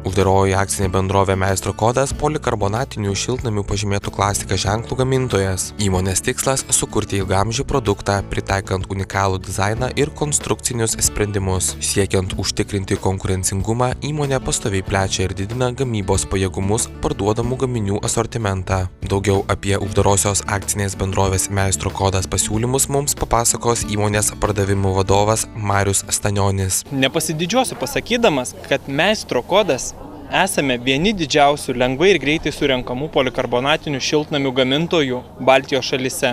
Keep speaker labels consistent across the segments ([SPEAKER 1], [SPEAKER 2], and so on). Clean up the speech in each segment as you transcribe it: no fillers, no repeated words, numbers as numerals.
[SPEAKER 1] Uždaroji akcinė bendrovė Meistro kodas polikarbonatinių šiltnamių pažymėtų klasika ženklų gamintojas. Įmonės tikslas – sukurti ilgaamžį produktą, pritaikant unikalų dizainą ir konstrukcinius sprendimus. Siekiant užtikrinti konkurencingumą, įmonė pastoviai plečia ir didina gamybos pajėgumus parduodamų gaminių asortimentą. Daugiau apie uždarosios akcinės bendrovės Meistro kodas pasiūlymus mums papasakos įmonės pardavimų vadovas Marius Stanionis.
[SPEAKER 2] Nepasididžiuosiu pasakydamas, kad Meistro kodas esame vieni didžiausių lengvai ir greitai surenkamų polikarbonatinių šiltnamių gamintojų Baltijos šalyse.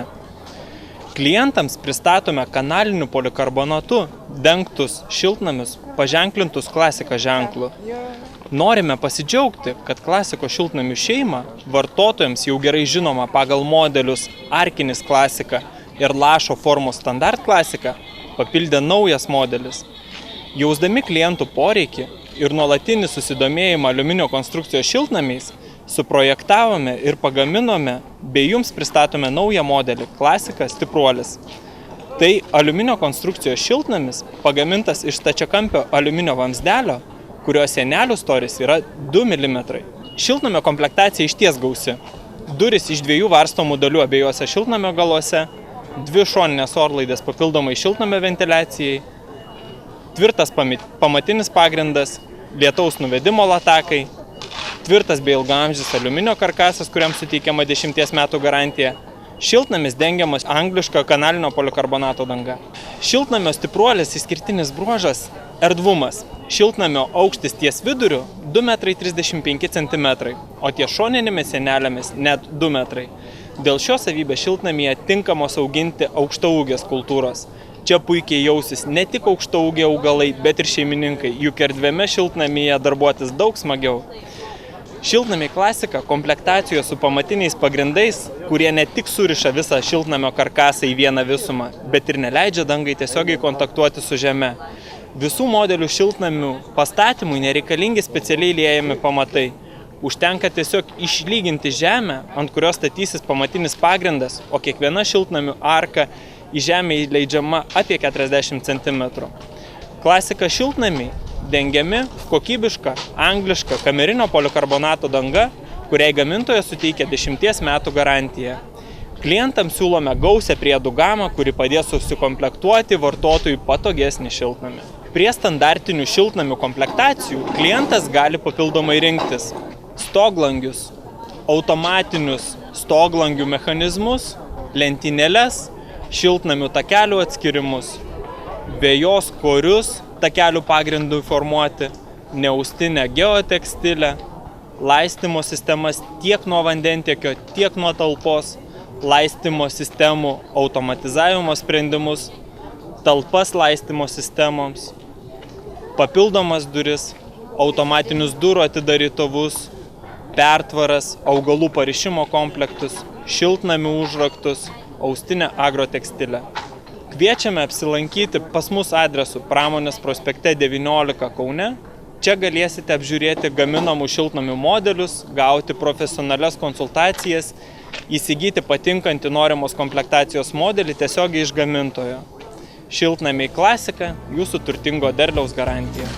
[SPEAKER 2] Klientams pristatome kanaliniu polikarbonatu dengtus šiltnamius paženklintus klasika ženklu. Norime pasidžiaugti, kad klasikos šiltnamių šeima vartotojams jau gerai žinoma pagal modelius Arkinis klasika ir Lašo formos standart klasika papildė naujas modelis. Jausdami klientų poreikį ir nuolatinį susidomėjimą aliuminio konstrukcijos šiltnamiais, suprojektavome ir pagaminome bei jums pristatome naują modelį klasika stipruolis. Tai aliuminio konstrukcijos šiltnamis pagamintas iš stačiakampio aliuminio vamzdelio, kurio sienelių storis yra 2 mm. Šiltnamio komplektacija išties gausi. Durys iš 2 varstomų dalių abiejose šiltnamio galuose, 2 šoninės orlaidės papildomai šiltnamio ventiliacijai, tvirtas pamatinis pagrindas, lietaus nuvedimo latakai, tvirtas bei ilgaamžis aliuminio karkasas, kuriam suteikiama 10 metų garantija, šiltnamis dengiamas angliška kanalinio polikarbonato danga. Šiltnamio stipruolis išskirtinis bruožas – erdvumas. Šiltnamio aukštis ties viduriu 2,35 cm, o ties šoninėmis sienelėmis net 2 m. Dėl šios savybės šiltnamyje tinkamos auginti aukštaūgės kultūros. Čia puikiai jausis ne tik aukštaūgiai augalai, bet ir šeimininkai, juk erdviame šiltnamyje darbuotis daug smagiau. Šiltnamiai klasika komplektacijoje su pamatiniais pagrindais, kurie ne tik suriša visą šiltnamio karkasą į vieną visumą, bet ir neleidžia dangai tiesiogiai kontaktuoti su žeme. Visų modelių šiltnamių pastatymui nereikalingi specialiai liejami pamatai. Užtenka tiesiog išlyginti žemę, ant kurios statysis pamatinis pagrindas, o kiekviena šiltnamių arka į žemę įleidžiama apie 40 cm. Klasika šiltnamiai dengiami kokybiška angliška kamerinio polikarbonato danga, kuriai gamintojas suteikia 10 metų garantiją. Klientams siūlome gausią priedų gamą, kuri padės susikomplektuoti vartotojui patogesnį šiltnamį. Prie standartinių šiltnamių komplektacijų klientas gali papildomai rinktis stoglangius, automatinius stoglangių mechanizmus, lentynėles, šiltnamių takelių atskirimus, vejos korius takelių pagrindui formuoti, neaustinę geotekstilę, laistymo sistemas tiek nuo vandentiekio, tiek nuo talpos, laistymo sistemų automatizavimo sprendimus, talpas laistymo sistemoms, papildomas duris, automatinius durų atidarytuvus, pertvaras, augalų parišimo komplektus, šiltnamių užraktus, austinę agrotekstilę. Kviečiame apsilankyti pas mus adresu Pramonės prospekte 19 Kaune. Čia galėsite apžiūrėti gaminamų šiltnamių modelius, gauti profesionalias konsultacijas, įsigyti patinkantį norimos komplektacijos modelį tiesiogiai iš gamintojo. Šiltnamiai klasika – jūsų turtingo derliaus garantija.